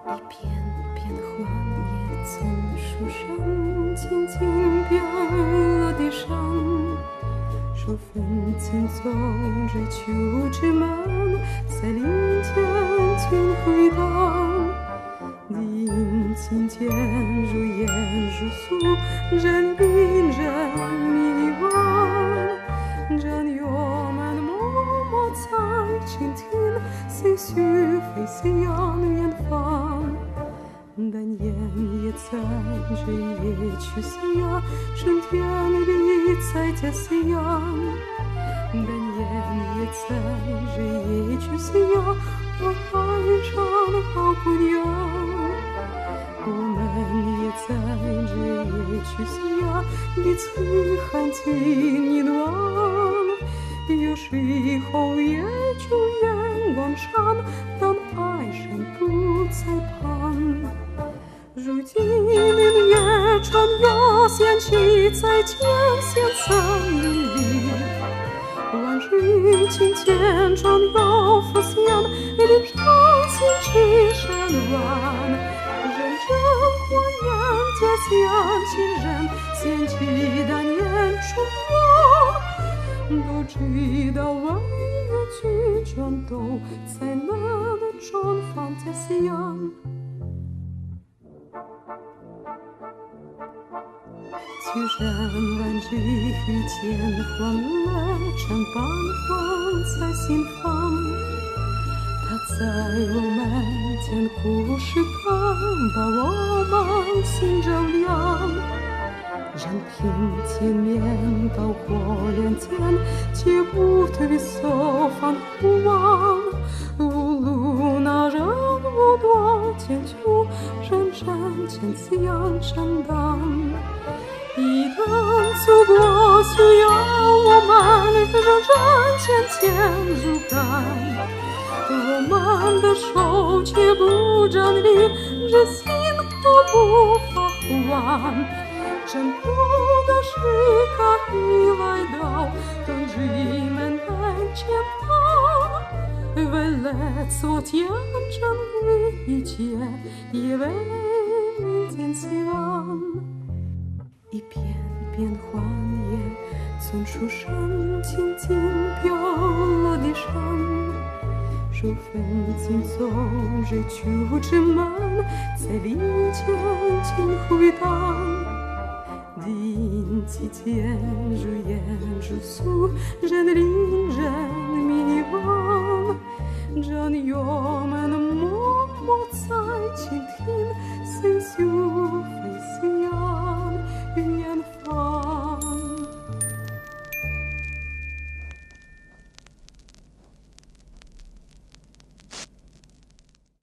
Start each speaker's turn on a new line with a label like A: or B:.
A: 一片片黄叶从树上轻轻飘落地上，手风轻奏着秋之满，在林间轻回荡。低吟轻剑如烟如素，人令人迷惘。人月满默默在倾听，思绪飞向远方。但雁也在这夜去夕阳，春天里在家夕阳。但雁也在这夜去夕阳，我爱上好姑娘。我们也在这夜去夕阳，彼此含情呢喃。有时候也就远望山，但爱上不在旁。如今明月穿越仙气，在艰险森林里，往日情牵转又浮现，一缕长情只山湾。人人火焰皆像情人，掀起淡烟春光。不知道为何去转动，才能重放在夕阳。居然万只遇见欢乐，常伴望在心房。它在我们艰苦时刻，把我们心照亮。任凭前面高火连天，绝不退缩反呼望。无路那人无多艰求，认真将滋养承担。一等祖国需要我们认真牵牵如干，我们的手却不张力，人心都不发完。真不的时刻已来到，等人们来前方。为了昨天争于一切，也为明天希望。一片片黄叶从树上轻轻飘落地上，手风轻奏着秋之满，在林间轻回荡。低吟其间如烟如素，人令人迷惘。人月满